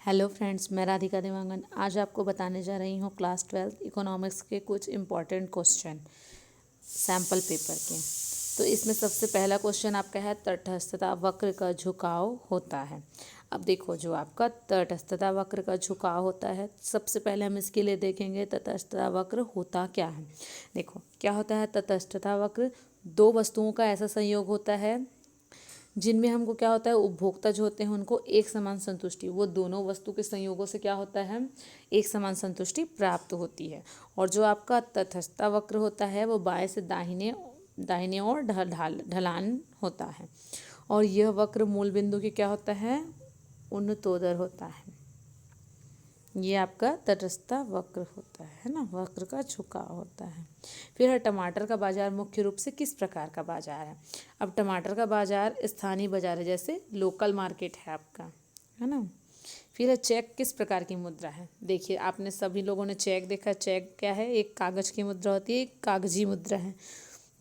Hello friends, मैं राधिका देवांगन आज आपको बताने जा रही हूँ क्लास 12 इकोनॉमिक्स के कुछ इम्पॉर्टेंट क्वेश्चन सैम्पल पेपर के। तो इसमें सबसे पहला क्वेश्चन आपका है तटस्थता वक्र का झुकाव होता है। अब देखो, जो आपका तटस्थता वक्र का झुकाव होता है, सबसे पहले हम इसके लिए देखेंगे तटस्थता वक्र होता क्या है। देखो क्या होता है तटस्थता वक्र, दो वस्तुओं का ऐसा संयोग होता है जिनमें हमको क्या होता है, उपभोक्ता जो होते हैं उनको एक समान संतुष्टि, वो दोनों वस्तु के संयोगों से क्या होता है, एक समान संतुष्टि प्राप्त होती है। और जो आपका तटस्थता वक्र होता है वो बाएं से दाहिने दाहिने ओर ढलान होता है। और यह वक्र मूल बिंदु के क्या होता है, उन्नतोदर होता है। ये आपका तटस्थता वक्र होता है ना, वक्र का झुकाव होता है। फिर है टमाटर का बाजार मुख्य रूप से किस प्रकार का बाजार है। अब टमाटर का बाजार स्थानीय बाजार है, जैसे लोकल मार्केट है आपका, है ना। फिर है चेक किस प्रकार की मुद्रा है। देखिए, आपने सभी लोगों ने चेक देखा। चेक क्या है, एक कागज की मुद्रा होती है, एक कागजी मुद्रा है।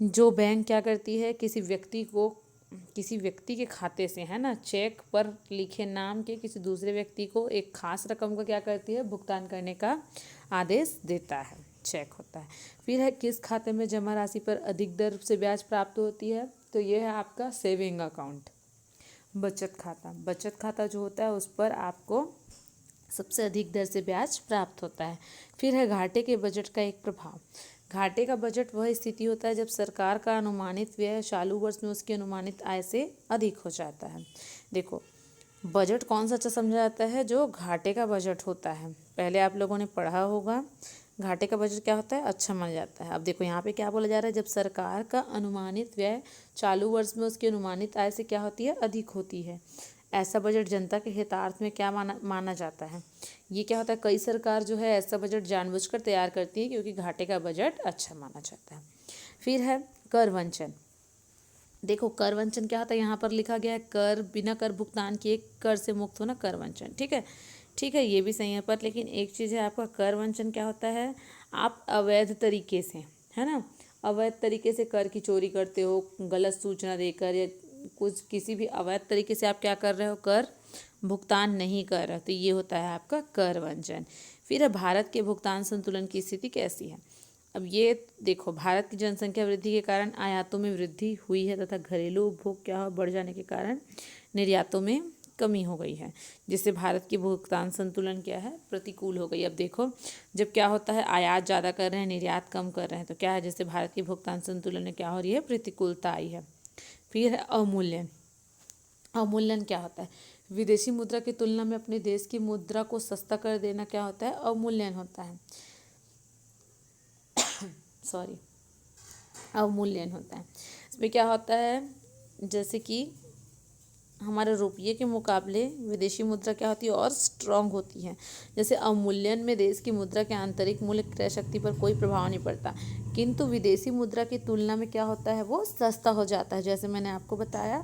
जो बैंक क्या करती है, किसी व्यक्ति के खाते से, है ना, चेक पर लिखे नाम के किसी दूसरे व्यक्ति को एक खास रकम का क्या करती है, भुगतान करने का आदेश देता है, चेक होता है। फिर है किस खाते में जमा राशि पर अधिक दर से ब्याज प्राप्त होती है। तो ये है आपका सेविंग अकाउंट, बचत खाता। बचत खाता जो होता है उस पर आपको सबसे अधिक दर से ब्याज प्राप्त होता है। फिर है घाटे के बजट का एक प्रभाव। घाटे का बजट वह स्थिति होता है जब सरकार का अनुमानित व्यय चालू वर्ष में उसकी अनुमानित आय से अधिक हो जाता है। देखो, बजट कौन सा अच्छा समझा जाता है, जो घाटे का बजट होता है। पहले आप लोगों ने पढ़ा होगा, घाटे का बजट क्या होता है, अच्छा माना जाता है। अब देखो यहाँ पे क्या बोला जा रहा है, जब सरकार का अनुमानित व्यय चालू वर्ष में उसकी अनुमानित आय से क्या होती है, अधिक होती है। ऐसा बजट जनता के हितार्थ में क्या माना जाता है। ये क्या होता है, कई सरकार जो है ऐसा बजट जानबूझकर तैयार करती है क्योंकि घाटे का बजट अच्छा माना जाता है। फिर है कर वंचन। देखो, कर वंचन क्या होता है, यहाँ पर लिखा गया है कर बिना कर भुगतान किए कर से मुक्त होना, कर वंचन। ठीक है, ठीक है, ये भी सही है। पर लेकिन एक चीज़ है, आपका कर वंचन क्या होता है, आप अवैध तरीके से, है ना, अवैध तरीके से कर की चोरी करते हो, गलत सूचना देकर या कुछ किसी भी अवैध तरीके से आप क्या कर रहे हो, कर भुगतान नहीं कर रहे, तो ये होता है आपका कर वंचन। फिर है भारत के भुगतान संतुलन की स्थिति कैसी है। अब ये देखो, भारत की जनसंख्या वृद्धि के कारण आयातों में वृद्धि हुई है तथा घरेलू उपभोग क्या हो, बढ़ जाने के कारण निर्यातों में कमी हो गई है, जिससे भारत की भुगतान संतुलन क्या है, प्रतिकूल हो गई। अब देखो, जब क्या होता है, आयात ज़्यादा कर रहे हैं, निर्यात कम कर रहे हैं, तो क्या है, जैसे भारत की भुगतान संतुलन में क्या हो रही है, प्रतिकूलता आई है। फिर है अवमूल्यन। अवमूल्यन क्या होता है, विदेशी मुद्रा की तुलना में अपने देश की मुद्रा को सस्ता कर देना क्या होता है, अवमूल्यन होता है। सॉरी, अवमूल्यन होता है। इसमें क्या होता है, जैसे कि हमारे रुपये के मुकाबले विदेशी मुद्रा क्या होती है, और स्ट्रांग होती है। जैसे अवमूल्यन में देश की मुद्रा के आंतरिक मूल्य क्रय शक्ति पर कोई प्रभाव नहीं पड़ता, किंतु विदेशी मुद्रा की तुलना में क्या होता है, वो सस्ता हो जाता है, जैसे मैंने आपको बताया,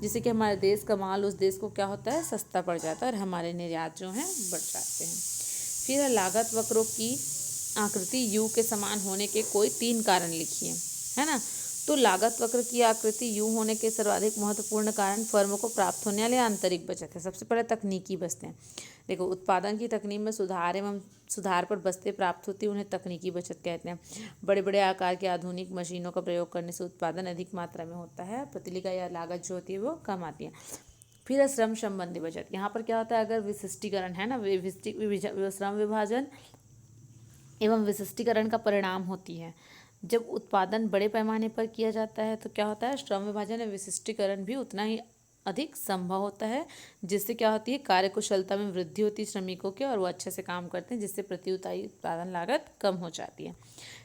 जिससे कि हमारे देश का माल उस देश को क्या होता है, सस्ता पड़ जाता है और हमारे निर्यात जो हैं बढ़ जाते हैं। फिर है लागत वक्रों की आकृति यू के समान होने के कोई 3 कारण लिखिए, है ना। तो लागत वक्र की आकृति यू होने के सर्वाधिक महत्वपूर्ण कारण फर्मों को प्राप्त होने वाले आंतरिक बचत है। सबसे पहले तकनीकी बचतें। देखो, उत्पादन की तकनीक में सुधार पर बचतें प्राप्त होती है, उन्हें तकनीकी बचत कहते हैं। बड़े बड़े आकार के आधुनिक मशीनों का प्रयोग करने से उत्पादन अधिक मात्रा में होता है, प्रतिलिका या लागत जो होती है वो कम आती है। फिर है श्रम संबंधी बचत। यहाँ पर क्या होता है, अगर विशिष्टीकरण है ना, श्रम विभाजन एवं विशिष्टीकरण का परिणाम होती है। जब उत्पादन बड़े पैमाने पर किया जाता है तो क्या होता है, श्रम विभाजन या विशिष्टीकरण भी उतना ही अधिक संभव होता है, जिससे क्या होती है, कार्यकुशलता में वृद्धि होती है श्रमिकों के, और वो अच्छे से काम करते हैं, जिससे प्रति इकाई उत्पादन लागत कम हो जाती है।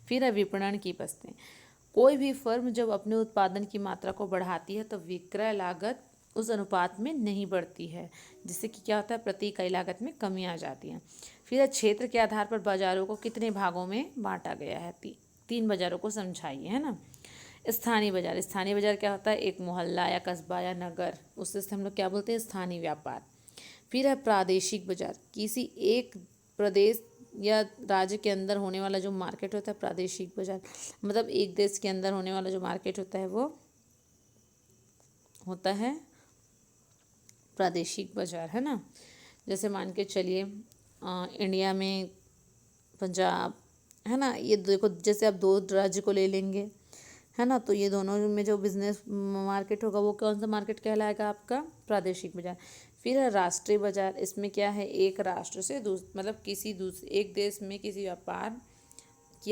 फिर है विपणन की बचतें। कोई भी फर्म जब अपने उत्पादन की मात्रा को बढ़ाती है तो विक्रय लागत उस अनुपात में नहीं बढ़ती है, जिससे कि क्या होता है, प्रति इकाई लागत में कमी आ जाती है। फिर क्षेत्र के आधार पर बाजारों को कितने भागों में बांटा गया है, 3 बाजारों को समझाइए, है ना। स्थानीय बाजार। स्थानीय बाजार क्या होता है, एक मोहल्ला या कस्बा या नगर, उससे हम लोग क्या बोलते हैं, स्थानीय व्यापार। फिर है प्रादेशिक बाजार। किसी एक प्रदेश या राज्य के अंदर होने वाला जो मार्केट होता है, प्रादेशिक बाजार मतलब एक देश के अंदर होने वाला जो मार्केट होता है वो होता है प्रादेशिक बाजार, है ना। जैसे मान के चलिए इंडिया में पंजाब है ना, ये देखो जैसे आप दो राज्य को ले लेंगे है ना, तो ये दोनों में जो बिजनेस मार्केट होगा वो कौन सा मार्केट कहलाएगा आपका? प्रादेशिक बाजार। फिर है राष्ट्रीय बाजार, इसमें क्या है, एक राष्ट्र से मतलब किसी एक देश में किसी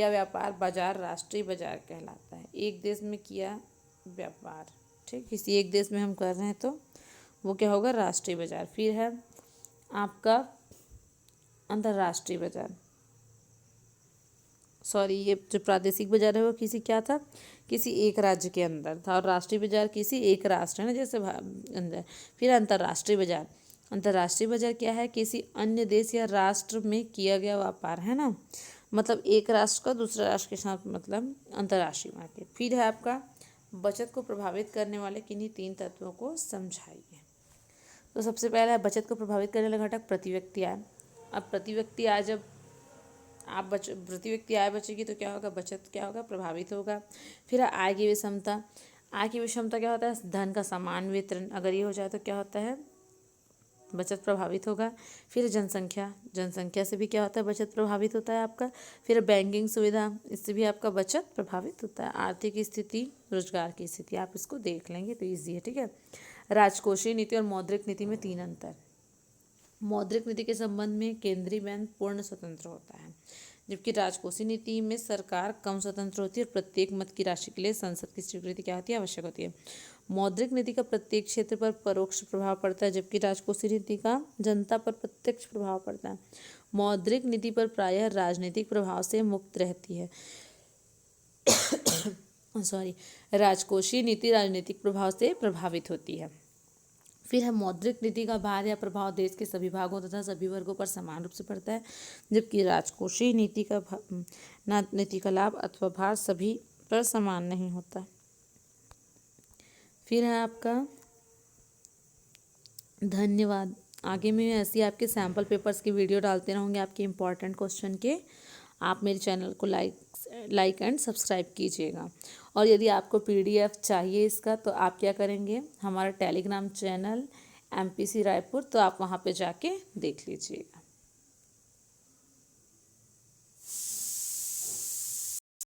व्यापार बाजार राष्ट्रीय बाजार कहलाता है। एक देश में किया व्यापार, ठीक, किसी एक देश में हम कर रहे हैं तो वो क्या होगा? राष्ट्रीय बाजार। फिर है आपका अंतर्राष्ट्रीय बाजार, सॉरी ये जो प्रादेशिक बाजार है वो किसी एक राज्य के अंदर था, और राष्ट्रीय बाजार किसी एक राष्ट्र है ना, जैसे अंदर। फिर अंतर्राष्ट्रीय बाजार, अंतर्राष्ट्रीय बाजार क्या है? किसी अन्य देश या राष्ट्र में किया गया व्यापार है ना, मतलब एक राष्ट्र का दूसरे राष्ट्र के साथ, मतलब अंतर्राष्ट्रीय मार्केट। फिर है आपका बचत को प्रभावित करने वाले किन्हीं 3 तत्वों को समझाइए। तो सबसे पहला है बचत को प्रभावित करने वाला घटक प्रति व्यक्ति आय। अब प्रति व्यक्ति आय, जब आप प्रति व्यक्ति आय बचेगी तो क्या होगा? बचत क्या होगा? प्रभावित होगा। फिर आय की विषमता, आय की विषमता क्या होता है? धन का समान वितरण, अगर ये हो जाए तो क्या होता है? बचत प्रभावित होगा। फिर जनसंख्या, जनसंख्या से भी क्या होता है? बचत प्रभावित होता है आपका। फिर बैंकिंग सुविधा, इससे भी आपका बचत प्रभावित होता है। आर्थिक स्थिति, रोजगार की स्थिति, आप इसको देख लेंगे तो ईजी है, ठीक है। राजकोषीय नीति और मौद्रिक नीति में 3 अंतर। मौद्रिक नीति के संबंध में केंद्रीय बैंक पूर्ण स्वतंत्र होता है, जबकि राजकोषीय नीति में सरकार कम स्वतंत्र होती है और प्रत्येक मत की राशि के लिए संसद की स्वीकृति क्या होती है? आवश्यक होती है। मौद्रिक नीति का प्रत्येक क्षेत्र पर परोक्ष प्रभाव पड़ता है, जबकि राजकोषीय नीति का जनता पर प्रत्यक्ष प्रभाव पड़ता है। मौद्रिक नीति पर प्रायः राजनीतिक प्रभाव से मुक्त रहती है राजकोषीय नीति राजनीतिक प्रभाव से प्रभावित होती है। फिर है मौद्रिक नीति का भार या प्रभाव देश के सभी भागों तथा सभी वर्गों पर समान रूप से पड़ता है, जबकि राजकोषीय नीति का लाभ अथवा भार सभी पर समान नहीं होता। फिर है आपका धन्यवाद। आगे मैं ऐसी आपके सैम्पल पेपर्स की वीडियो डालते रहूँगी आपके इम्पॉर्टेंट क्वेश्चन के। आप मेरे चैनल को लाइक एंड सब्सक्राइब कीजिएगा। और यदि आपको PDF चाहिए इसका, तो आप क्या करेंगे, हमारा टेलीग्राम चैनल MPC रायपुर, तो आप वहाँ पे जाके देख लीजिएगा।